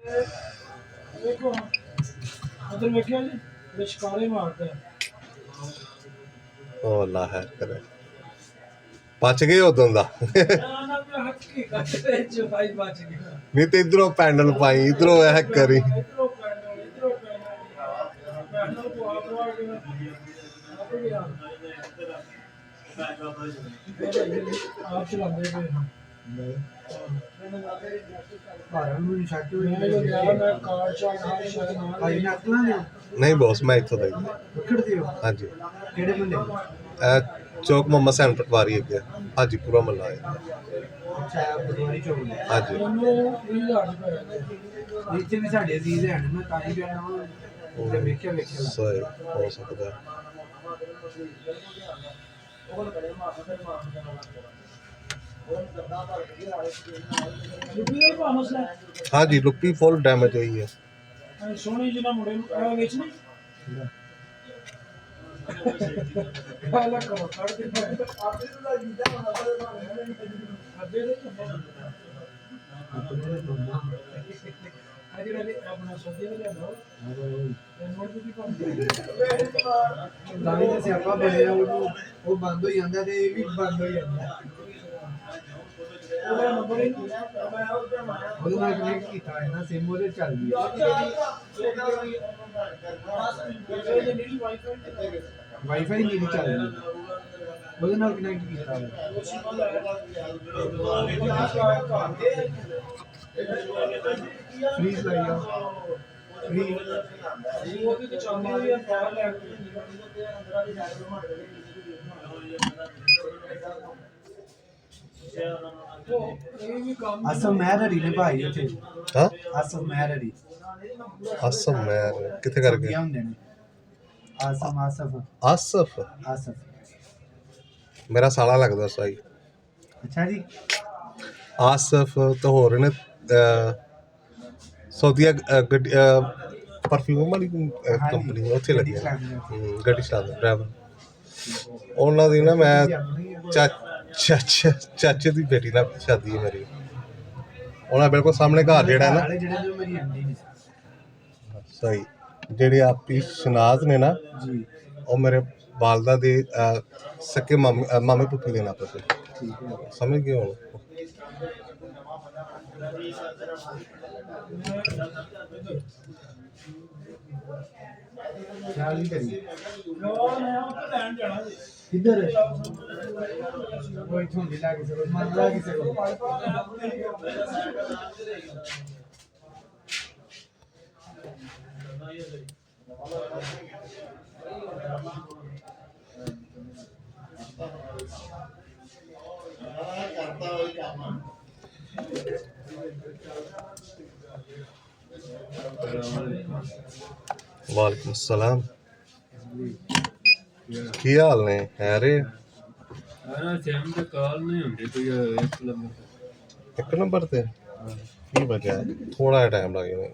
ਦੇਖੋ ਉਧਰ ਵੇਖਿਆ ਜੀ ਲਿਸ਼ਕਾਰੇ ਮਾਰਦਾ ਉਹ ਅੱਲਾ ਹੈ ਕਰੇ ਬਚ ਗਏ ਉਦੋਂ ਦਾ ਨਾ ਹੱਥ ਕੀ ਕਰਦੇ ਜੋ ਭਾਈ ਬਚ ਗਿਆ ਨਹੀਂ ਤੇ ਇਧਰੋਂ ਪੈਂਡਲ ਪਾਈ ਇਧਰੋਂ ਇਹ ਕਰੀ ਇਧਰੋਂ ਪੈਨਲ ਕੋ ਆਪ ਕੇ ਆਪੇ ਆਪ ਚਲਾਉਂਦੇ ਪਏ ਨਹੀਂ ਬੌਸ ਮੈਂ ਇੱਥੋਂ ਦਾ ਹੀ ਹਾਂਜੀ ਚੌਕ ਮੁਹੰਮਦ ਸੈਨ ਪਟਵਾਰੀ ਅੱਗੇ ਹਾਜੀਪੁਰਾ ਮਹੱਲਾ ਹੈ ਹਾਂਜੀ ਨੀਚੇ ਵੀ ਸਾਡੇ ਅਜ਼ੀਜ਼ ਹੈ ਮੈਂ ਤਾਂ ਹੀ ਕਹਿਣਾ ਤੇ ਵੇਖਿਆ ਸਹੀ ਹੋ ਸਕਦਾ ਹਾਂਜੀ ਲੁੱਪੀ ਫੁੱਲ ਡੈਮੇਜ ਹੋਈ ਹੈ ਸੋਹਣੀ ਜਿਹੀ ਨਾ ਮੁੰਡੇ ਨੂੰ ਵੇਚਣੀ ਕਾਲਾ ਕਰੋ ਕੱਢ ਦੇ ਆਪੇ ਦਾ ਜਿੱਦਾਂ ਅੱਧੇ ਦੇ ਅਜੇ ਵਾਲੇ ਆਪਣਾ ਸੋਧੀ ਵਾਲਾ ਦੋ ਨੋਟ ਵੀ ਪਾਉਂਦੇ ਗਾੜੀ ਦੇ ਸਿਆਪਾ ਬਣਿਆ ਉਹ ਬੰਦ ਹੋ ਜਾਂਦਾ ਤੇ ਇਹ ਵੀ ਬੰਦ ਹੋ ਜਾਂਦਾ ਉਹਦਾ ਨੰਬਰ ਹੀ ਉਹਦੇ ਨਾਲ ਕਨੈਕਟ ਕੀਤਾ ਹੈ ਨਾ ਸਿਮ ਉਹਦੇ ਚੱਲ ਗਈ ਵਾਈਫਾਈ ਨਹੀਂ ਚੱਲ ਰਹੀ ਉਹਦੇ ਨਾਲ ਕਨੈਕਟ ਕੀਤਾ ਹੈ ਫ੍ਰੀਜ਼ ਲਾਇਆ ਫ੍ਰੀ ਉਹ ਵੀ ਚਾਹੁੰਦੇ ਹੋਏ ਪਾਵਰ ਲੈ ਕੇ ਅੰਦਰ ਵਾਲੀ ਸਾਈਡ ਨੂੰ ਹਟ ਗਈ ਅਸਮ ਮੈਰੀ ਨੇ ਭਾਈ ਉੱਥੇ ਹਾਂ ਅਸਮ ਮੈਰੀ ਆਸਫ ਮੈਰ ਕਿੱਥੇ ਕਰ ਗਏ ਹੁੰਦੇ ਨੇ ਆਸਫ ਆਸਫ ਮੇਰਾ ਸਾਲਾ ਲੱਗਦਾ ਸਾਈ ਅੱਛਾ ਜੀ ਆਸਫ ਤਾਂ ਹੋ ਰਹੇ ਨੇ ਸੌਦੀਆ ਪਰਫਿਊਮ ਵਾਲੀ ਕੰਪਨੀ ਉੱਥੇ ਲੱਗਿਆ ਗੱਡੀ ਚਲਾਉਂਦਾ ਡਰਾਈਵਰ ਉਹਨਾਂ ਦੀ ਨਾ ਮੈਂ ਚਾਚੇ ਦੀ ਬੇਟੀ ਨਾਲ ਸ਼ਾਦੀ ਹੈ ਮੇਰੀ ਉਹਨਾਂ ਬਿਲਕੁਲ ਸਾਹਮਣੇ ਘਰ ਜਿਹੜਾ ਨਾ ਸਹੀ ਜਿਹੜੇ ਆਪੀ ਸ਼ਨਾਜ਼ ਨੇ ਨਾ ਜੀ ਉਹ ਮੇਰੇ ਵਾਲਦਾ ਦੇ ਸਕੇ ਮਾਮੇ ਪੁੱਤੀ ਦੇ ਨਾਤੇ ਤੇ ਸਮਝ ਗਏ ਹੁਣ किधर वो इथों जिला के से मंडला के से वालेकुम सलाम ਕੀ ਹਾਲ ਨੇ ਹੈਰੇ ਸੇਮ ਤੇ ਕਾਲ ਨਹੀਂ ਹੁੰਦੀ ਕੋਈ ਇੱਕ ਨੰਬਰ ਤੇ ਕੀ ਵਜ੍ਹਾ ਥੋੜਾ ਜਿਹਾ ਟਾਈਮ ਲੱਗ ਜਾਣਾ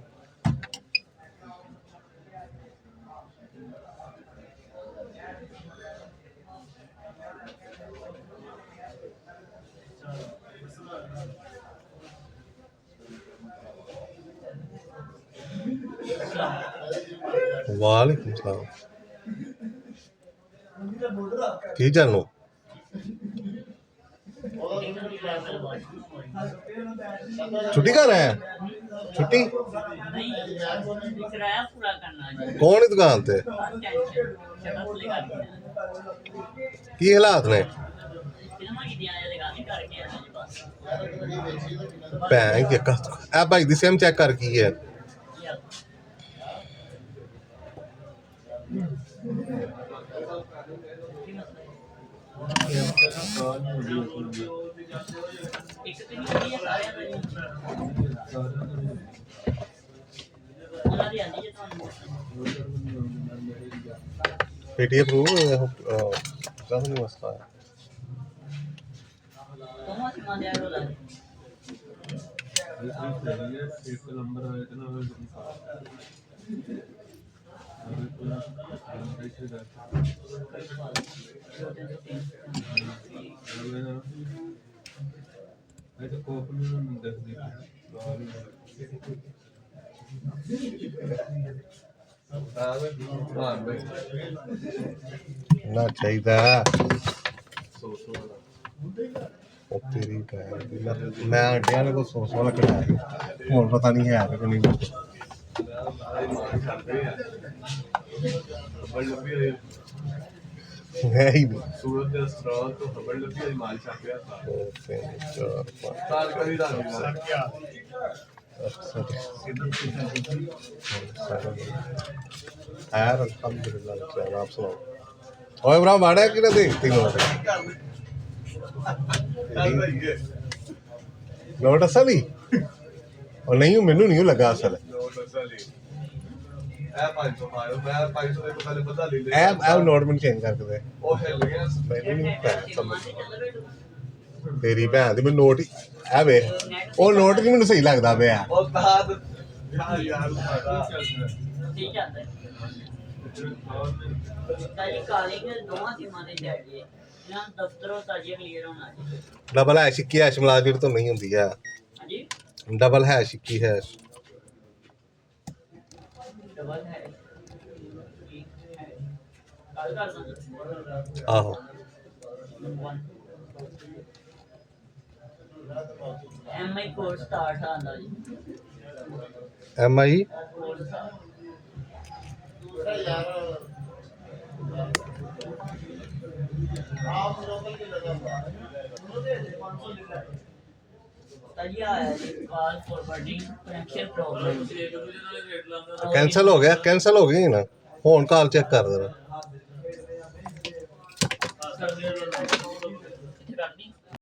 वालेकुम सलाम की जानो छुट्टी कर रहे हैं छुट्टी कौन ही दुकान ते की हालात ने भैन के ए भाई दी सिम चेक कर की है पेटी अप्रूव नहीं मसला है ਨਾ ਚਾਹੀਦਾ ਉਹ ਤੇਰੀ ਭੈਣ ਦੀ ਮੈਂ ਅੱਡਿਆਂ ਨੇ ਕੋ 100 ਵਾਲਾ ਕਢਾਇਆ ਹੁਣ ਪਤਾ ਨਹੀਂ ਹੈ ਕਿ ਨਹੀਂ ਹੈ ਹੀ ਨਹੀਂ सूरत के अस्त्राल तो खबर लगी है माल छापया था 2 3 4 5 साल कभी था यार अल्हम्दुलिल्लाह चलो आप सुनाओ ओए ब्रा माड़ा कि ना देख तीनों नोट असल ही और नहीं मैनू नहीं लगा असल ਇਹ 500 ਮਾਰੋ ਮੈਂ 500 ਦੇ ਪਹਿਲੇ ਬਦਲ ਲਈ ऐ नोट मैंने चेंज करके दे ਉਹ ਹਿੱਲ ਗਿਆ मैनू नहीं पता समझ तेरी भैन दी मैं नोट ही ऐ वे ਉਹ ਨੋਟ ਨਹੀਂ ਮੈਨੂੰ ਸਹੀ ਲੱਗਦਾ ਪਿਆ ਉਹ ਬਾਅਦ ਯਾਰ ਠੀਕ ਜਾਂਦਾ ਤਾਜੀ ਕਾਲੀ ਦੇ ਦੋਵਾਂ ਸੀਮਾਂ ਦੇ ਜਾਈਏ ਇਹਨਾਂ ਦਫ਼ਤਰੋਂ ਤਾਜੀ ਕਲੀਅਰ ਹੋਣਾ ਜੀ ਡਬਲ ਹੈ ਸਿੱਕੀ ਹੈ ਸ਼ਮਲਾ ਜਿਹੜੀ ਤੋਂ ਨਹੀਂ ਹੁੰਦੀ ਹੈ ਹਾਂਜੀ ਡਬਲ ਹੈ ਸਿੱਕੀ ਹੈ ਡਬਲ ਹੈ ਕੱਲ ਕਰ ਦਾਂਗੇ ਆਹੋ ਐਮਆਈ ਕੋਰਸ ਸਟਾਰਟ ਆਂਦਾ ਜੀ ਐਮ ਆਈ ਕੋਰਸ ਤਾਜੀ ਆਇਆ ਜੀ ਕਾਲ ਫਾਰਵਰਡਿੰਗ ਕਨੈਕਸ਼ਨ ਪ੍ਰੋਬਲਮ ਕੈਂਸਲ ਹੋ ਗਈ ਨਾ ਹੁਣ ਕਾਲ ਚੈੱਕ ਕਰ ਦੇਣਾ ਇੱਥੇ ਕਰਨੀ